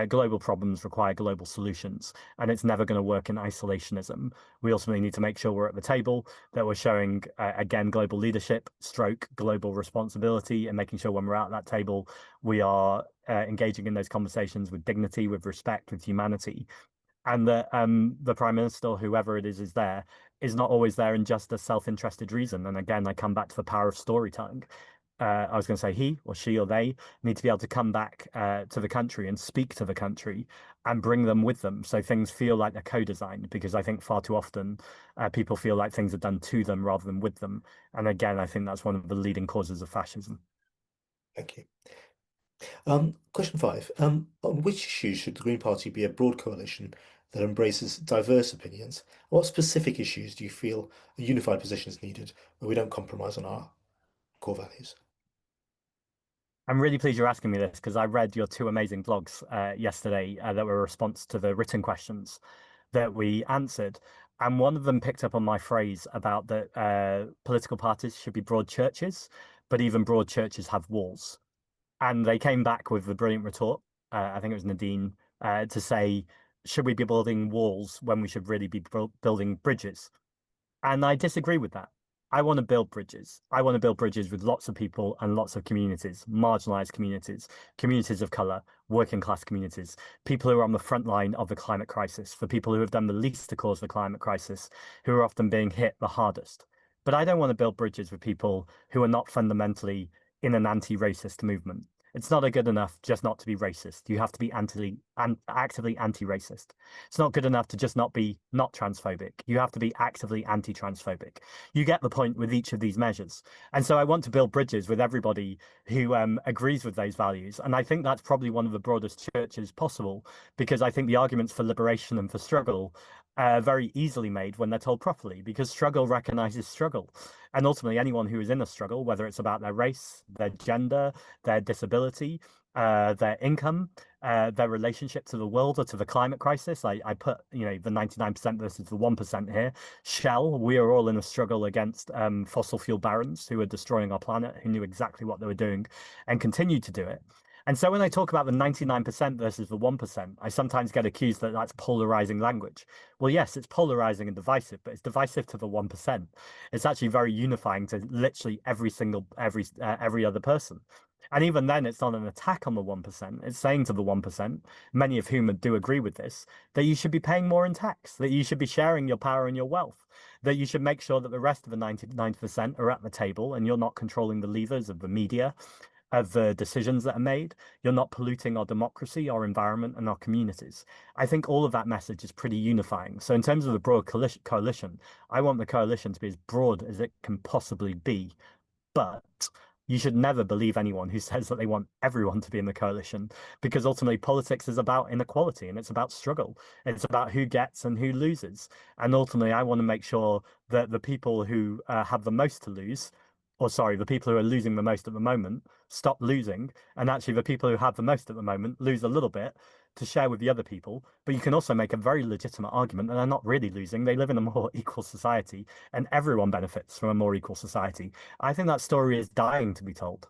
Global problems require global solutions, and it's never going to work in isolationism. We ultimately need to make sure we're at the table, that we're showing, again, global leadership, stroke, global responsibility, and making sure when we're at that table, we are engaging in those conversations with dignity, with respect, with humanity. And that the Prime Minister, or whoever it is there, is not always there in just a self-interested reason. And again, I come back to the power of storytelling. I was going to say he or she or they need to be able to come back to the country and speak to the country and bring them with them. So things feel like they're co-designed, because I think far too often people feel like things are done to them rather than with them. And again, I think that's one of the leading causes of fascism. Thank you. Question 5. On which issues should the Green Party be a broad coalition that embraces diverse opinions? What specific issues do you feel a unified position is needed where we don't compromise on our core values? I'm really pleased you're asking me this, because I read your two amazing blogs yesterday that were a response to the written questions that we answered. And one of them picked up on my phrase about that political parties should be broad churches, but even broad churches have walls. And they came back with the brilliant retort, I think it was Nadine, to say, should we be building walls when we should really be building bridges? And I disagree with that. I want to build bridges. I want to build bridges with lots of people and lots of communities, marginalized communities, communities of color, working class communities, people who are on the front line of the climate crisis, for people who have done the least to cause the climate crisis, who are often being hit the hardest. But I don't want to build bridges with people who are not fundamentally in an anti-racist movement. It's not good enough just not to be racist. You have to be actively anti-racist. It's not good enough to just not be not transphobic. You have to be actively anti-transphobic. You get the point with each of these measures. And so I want to build bridges with everybody who agrees with those values. And I think that's probably one of the broadest churches possible, because I think the arguments for liberation and for struggle are very easily made when they're told properly, because struggle recognizes struggle. And ultimately, anyone who is in a struggle, whether it's about their race, their gender, their disability, their income, their relationship to the world or to the climate crisis. I put, the 99% versus the 1% here. Shell, we are all in a struggle against fossil fuel barons who are destroying our planet, who knew exactly what they were doing and continued to do it. And so when I talk about the 99% versus the 1%, I sometimes get accused that that's polarizing language. Well, yes, it's polarizing and divisive, but it's divisive to the 1%. It's actually very unifying to literally every other person. And even then, it's not an attack on the 1%. It's saying to the 1%, many of whom do agree with this, that you should be paying more in tax, that you should be sharing your power and your wealth, that you should make sure that the rest of the 99% are at the table and you're not controlling the levers of the media, of the decisions that are made. You're not polluting our democracy, our environment, and our communities. I think all of that message is pretty unifying. So in terms of the broad coalition, I want the coalition to be as broad as it can possibly be, But you should never believe anyone who says that they want everyone to be in the coalition, because ultimately politics is about inequality and it's about struggle. It's about who gets and who loses. And ultimately, I want to make sure that the people who have the most to lose, or sorry, the people who are losing the most at the moment, stop losing. And actually, the people who have the most at the moment lose a little bit to share with the other people. But you can also make a very legitimate argument that they're not really losing. They live in a more equal society, and everyone benefits from a more equal society. I think that story is dying to be told.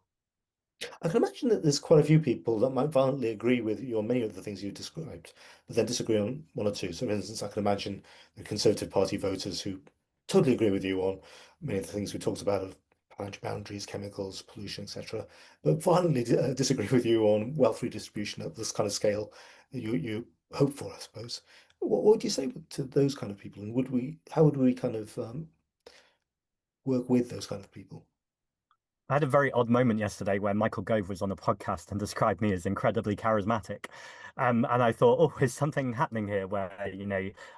I can imagine that there's quite a few people that might violently agree with you on many of the things you described, but then disagree on one or two. So, for instance, I can imagine the Conservative Party voters who totally agree with you on many of the things we talked about of planetary boundaries, chemicals, pollution, etc., but violently disagree with you on wealth redistribution at this kind of scale you hope for, I suppose. What would you say to those kind of people, and how would we kind of work with those kind of people? I had a very odd moment yesterday where Michael Gove was on a podcast and described me as incredibly charismatic. And I thought, oh, is something happening here where,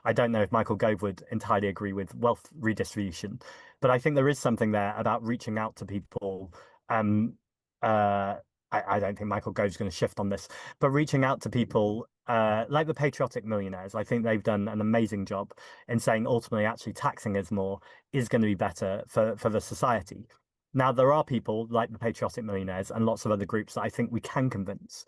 I don't know if Michael Gove would entirely agree with wealth redistribution, but I think there is something there about reaching out to people. Um, uh, I don't think Michael Gove's going to shift on this, but reaching out to people like the patriotic millionaires, I think they've done an amazing job in saying ultimately actually taxing us more is going to be better for the society. Now, there are people like the Patriotic Millionaires and lots of other groups that I think we can convince.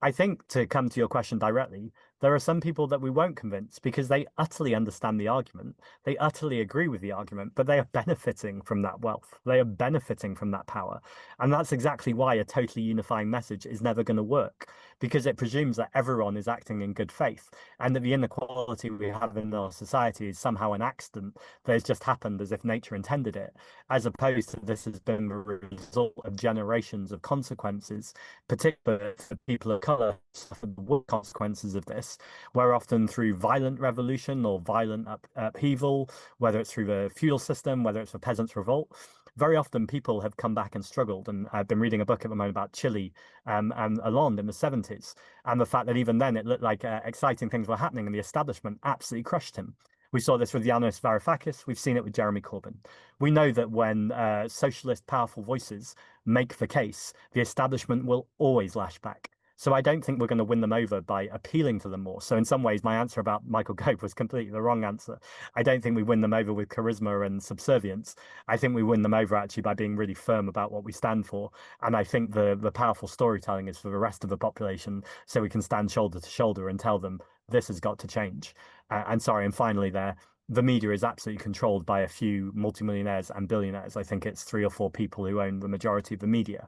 I think to come to your question directly, there are some people that we won't convince because they utterly understand the argument. They utterly agree with the argument, but they are benefiting from that wealth. They are benefiting from that power. And that's exactly why a totally unifying message is never going to work, because it presumes that everyone is acting in good faith and that the inequality we have in our society is somehow an accident that has just happened as if nature intended it, as opposed to this has been the result of generations of consequences, particularly for people of color, suffered the worst consequences of this, where often through violent revolution or violent upheaval, whether it's through the feudal system, whether it's the peasants' revolt, very often people have come back and struggled. And I've been reading a book at the moment about Chile and Hollande in the 70s, and the fact that even then it looked like exciting things were happening and the establishment absolutely crushed him. We saw this with Yanis Varoufakis. We've seen it with Jeremy Corbyn. We know that when socialist powerful voices make the case, the establishment will always lash back. So I don't think we're going to win them over by appealing to them more. So in some ways, my answer about Michael Gove was completely the wrong answer. I don't think we win them over with charisma and subservience. I think we win them over actually by being really firm about what we stand for. And I think the powerful storytelling is for the rest of the population, so we can stand shoulder to shoulder and tell them this has got to change. And sorry, and finally the media is absolutely controlled by a few multimillionaires and billionaires. I think it's three or four people who own the majority of the media.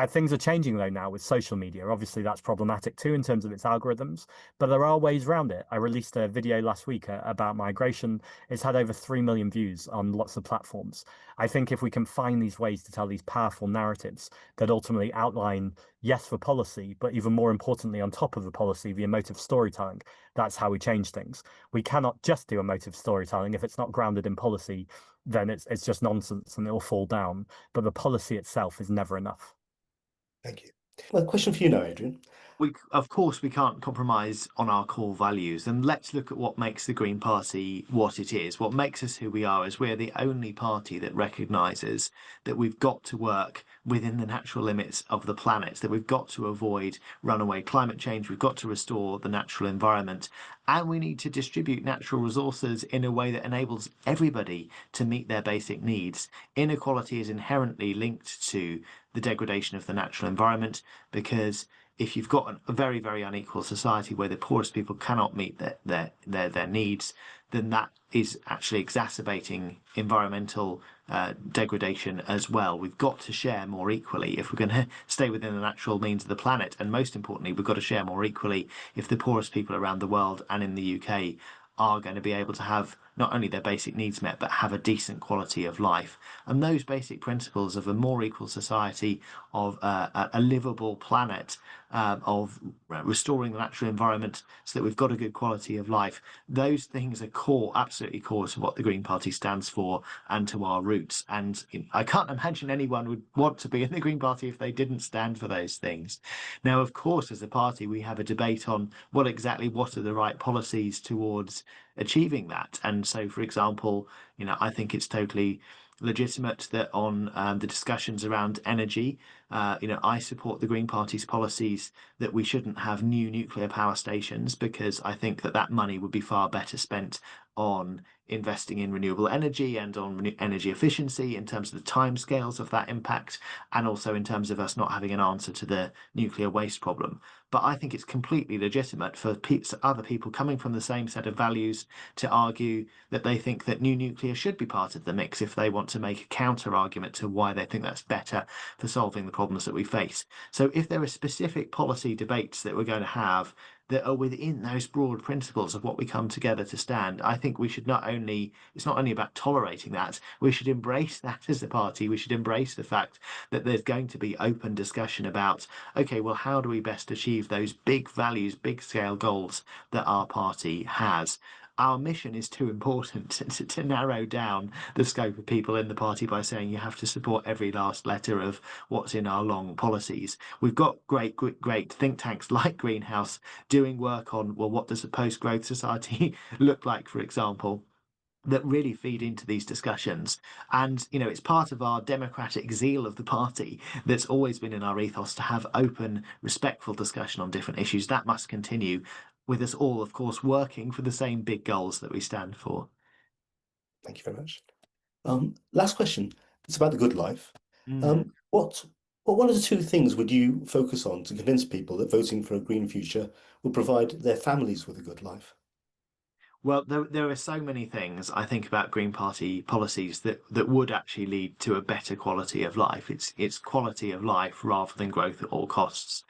Things are changing though now with social media. Obviously, that's problematic too in terms of its algorithms, but there are ways around it. I released a video last week about migration. It's had over 3 million views on lots of platforms. I think if we can find these ways to tell these powerful narratives that ultimately outline, yes, the policy, but even more importantly, on top of the policy, the emotive storytelling, that's how we change things. We cannot just do emotive storytelling. If it's not grounded in policy, then it's just nonsense and it'll fall down. But the policy itself is never enough. Thank you. Well, a question for you now, Adrian. Of course, we can't compromise on our core values. And let's look at what makes the Green Party what it is. What makes us who we are is we're the only party that recognises that we've got to work within the natural limits of the planet, that we've got to avoid runaway climate change, we've got to restore the natural environment, and we need to distribute natural resources in a way that enables everybody to meet their basic needs. Inequality is inherently linked to the degradation of the natural environment, because if you've got a very, very unequal society where the poorest people cannot meet their needs, then that is actually exacerbating environmental degradation as well. We've got to share more equally if we're going to stay within the natural means of the planet. And most importantly, we've got to share more equally if the poorest people around the world and in the UK are going to be able to have not only their basic needs met, but have a decent quality of life. And those basic principles of a more equal society, of a livable planet, of restoring the natural environment so that we've got a good quality of life, those things are core, absolutely core to what the Green Party stands for and to our roots. And I can't imagine anyone would want to be in the Green Party if they didn't stand for those things. Now, of course, as a party, we have a debate on what are the right policies towards achieving that. And so, for example, I think it's totally legitimate that on the discussions around energy, I support the Green Party's policies that we shouldn't have new nuclear power stations, because I think that that money would be far better spent on investing in renewable energy and on energy efficiency in terms of the timescales of that impact, and also in terms of us not having an answer to the nuclear waste problem. But I think it's completely legitimate for other people coming from the same set of values to argue that they think that new nuclear should be part of the mix if they want to make a counter argument to why they think that's better for solving the problems that we face. So if there are specific policy debates that we're going to have that are within those broad principles of what we come together to stand, I think we should it's not only about tolerating that, we should embrace that as a party. We should embrace the fact that there's going to be open discussion about, okay, well, how do we best achieve those big values, big scale goals that our party has? Our mission is too important to narrow down the scope of people in the party by saying you have to support every last letter of what's in our long policies. We've got great think tanks like Greenhouse doing work on, well, what does a post-growth society look like, for example, that really feed into these discussions. And, it's part of our democratic zeal of the party that's always been in our ethos to have open, respectful discussion on different issues. That must continue, with us all, of course, working for the same big goals that we stand for. Thank you very much. Last question. It's about the good life. Mm. What one of the two things would you focus on to convince people that voting for a green future will provide their families with a good life? Well, there are so many things I think about Green Party policies that would actually lead to a better quality of life. It's quality of life rather than growth at all costs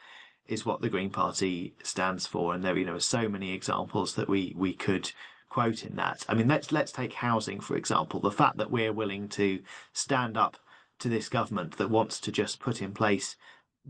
is what the Green Party stands for. And there, are so many examples that we could quote in that. I mean, let's take housing, for example. The fact that we're willing to stand up to this government that wants to just put in place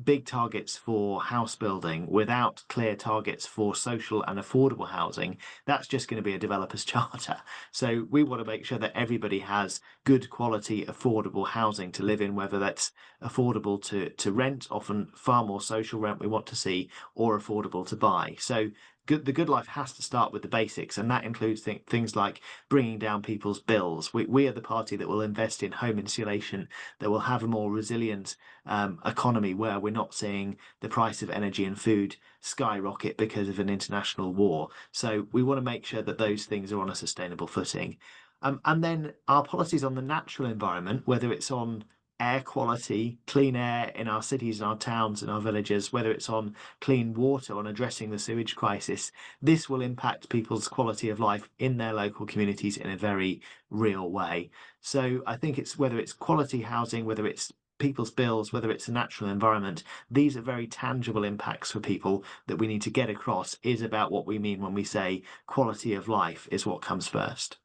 big targets for house building without clear targets for social and affordable housing, that's just going to be a developer's charter. So we want to make sure that everybody has good quality, affordable housing to live in, whether that's affordable to rent, often far more social rent we want to see, or affordable to buy. So the good life has to start with the basics, and that includes things like bringing down people's bills. We are the party that will invest in home insulation, that will have a more resilient economy where we're not seeing the price of energy and food skyrocket because of an international war. So we want to make sure that those things are on a sustainable footing. And then our policies on the natural environment, whether it's on air quality, clean air in our cities and our towns and our villages, whether it's on clean water, on addressing the sewage crisis, this will impact people's quality of life in their local communities in a very real way. So I think it's whether it's quality housing, whether it's people's bills, whether it's a natural environment, these are very tangible impacts for people that we need to get across is about what we mean when we say quality of life is what comes first.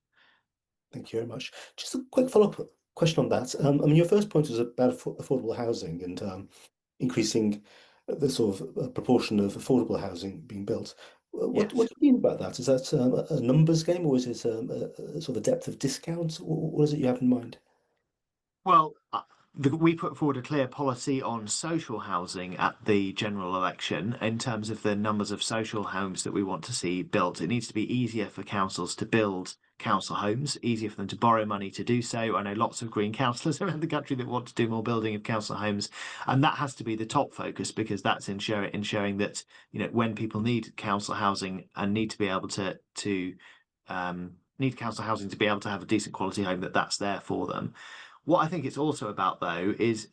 Thank you very much. Just a quick follow-up question on that. I mean, your first point was about affordable housing and increasing the sort of proportion of affordable housing being built. What Yes. do you mean about that? Is that a numbers game, or is it a sort of a depth of discount? What is it you have in mind? Well, we put forward a clear policy on social housing at the general election in terms of the numbers of social homes that we want to see built. It needs to be easier for councils to build council homes, easier for them to borrow money to do so. I know lots of Green councillors around the country that want to do more building of council homes, and that has to be the top focus because that's ensuring that when people need council housing and need to be able to need council housing to be able to have a decent quality home, that's there for them. What I think it's also about, though, is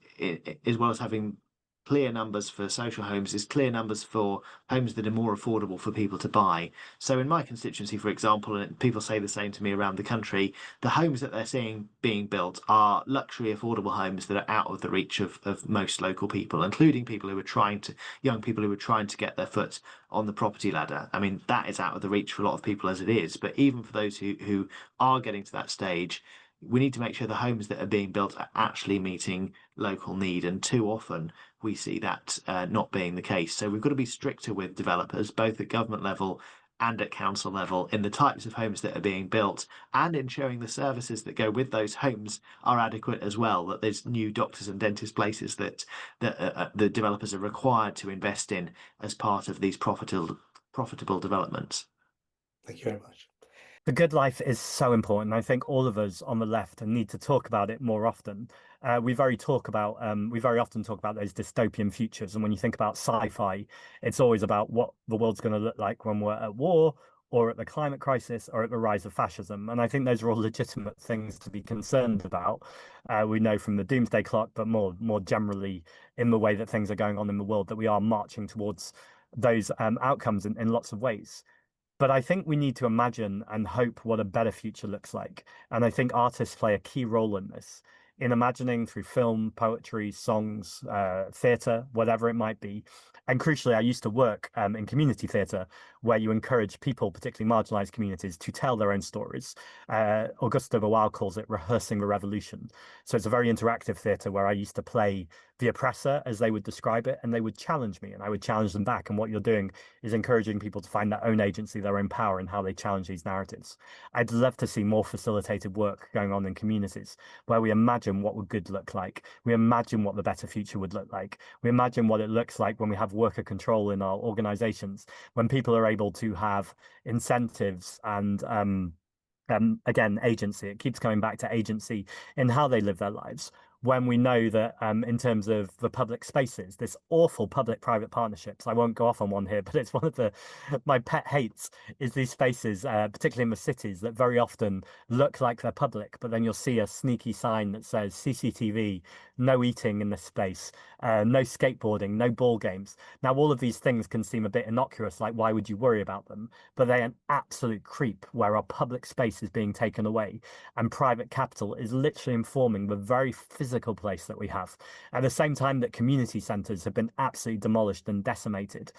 as well as having clear numbers for social homes, is clear numbers for homes that are more affordable for people to buy. So in my constituency, for example, and people say the same to me around the country, the homes that they're seeing being built are luxury affordable homes that are out of the reach of most local people, including young people who are trying to get their foot on the property ladder. I mean, that is out of the reach for a lot of people as it is, but even for those who are getting to that stage, we need to make sure the homes that are being built are actually meeting local need. And too often we see that not being the case. So we've got to be stricter with developers, both at government level and at council level, in the types of homes that are being built and ensuring the services that go with those homes are adequate as well, that there's new doctors and dentist places that the developers are required to invest in as part of these profitable developments. Thank you very much. The good life is so important. I think all of us on the left need to talk about it more often. We very often talk about those dystopian futures, and when you think about sci-fi, it's always about what the world's going to look like when we're at war, or at the climate crisis, or at the rise of fascism. And I think those are all legitimate things to be concerned about. We know from the doomsday clock, but more generally in the way that things are going on in the world, that we are marching towards those outcomes in lots of ways. But I think we need to imagine and hope what a better future looks like. And I think artists play a key role in this, in imagining through film, poetry, songs, theatre, whatever it might be. And crucially, I used to work in community theatre, where you encourage people, particularly marginalised communities, to tell their own stories. Augusto Boal calls it rehearsing the revolution. So it's a very interactive theatre where I used to play the oppressor, as they would describe it, and they would challenge me, and I would challenge them back. And what you're doing is encouraging people to find their own agency, their own power in how they challenge these narratives. I'd love to see more facilitated work going on in communities where we imagine what would good look like. We imagine what the better future would look like. We imagine what it looks like when we have worker control in our organizations, when people are able to have incentives and again, agency. It keeps coming back to agency in how they live their lives. When we know that in terms of the public spaces, this awful public-private partnerships, I won't go off on one here, but it's one of the my pet hates is these spaces, particularly in the cities, that very often look like they're public, but then you'll see a sneaky sign that says CCTV, no eating in this space, no skateboarding, no ball games. Now, all of these things can seem a bit innocuous, like why would you worry about them? But they're an absolute creep where our public space is being taken away and private capital is literally informing the very physical place that we have. At the same time that community centres have been absolutely demolished and decimated.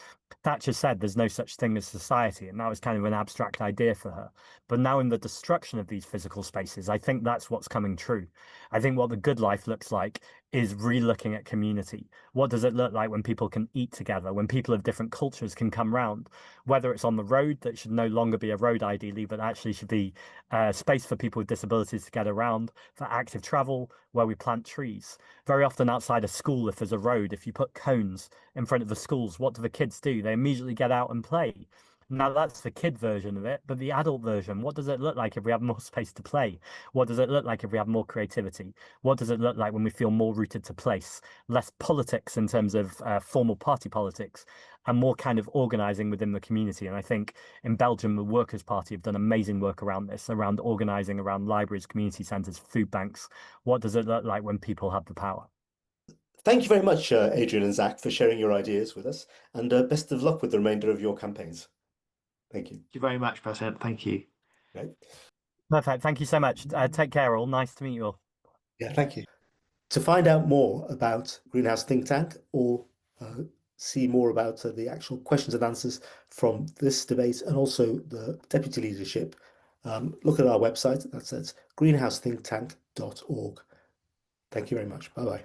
Thatcher said there's no such thing as society, and that was kind of an abstract idea for her. But now, in the destruction of these physical spaces, I think that's what's coming true. I think what the good life looks like is re-looking at community. What does it look like when people can eat together, when people of different cultures can come round? Whether it's on the road, that should no longer be a road ideally, but actually should be space for people with disabilities to get around, for active travel, where we plant trees. Very often outside a school, if there's a road, if you put cones in front of the schools, what do the kids do? They immediately get out and play. Now that's the kid version of it, but the adult version, what does it look like if we have more space to play? What does it look like if we have more creativity? What does it look like when we feel more rooted to place? Less politics in terms of formal party politics, and more kind of organizing within the community. And I think in Belgium, the Workers' Party have done amazing work around this, around organizing around libraries, community centres, food banks. What does it look like when people have the power? Thank you very much, Adrian and Zach, for sharing your ideas with us, and best of luck with the remainder of your campaigns. Thank you. Thank you very much, President. Thank you. Right. Perfect. Thank you so much. Take care, all. Nice to meet you all. Yeah, thank you. To find out more about Greenhouse Think Tank or see more about the actual questions and answers from this debate and also the deputy leadership, look at our website. That's at greenhousethinktank.org. Thank you very much. Bye bye.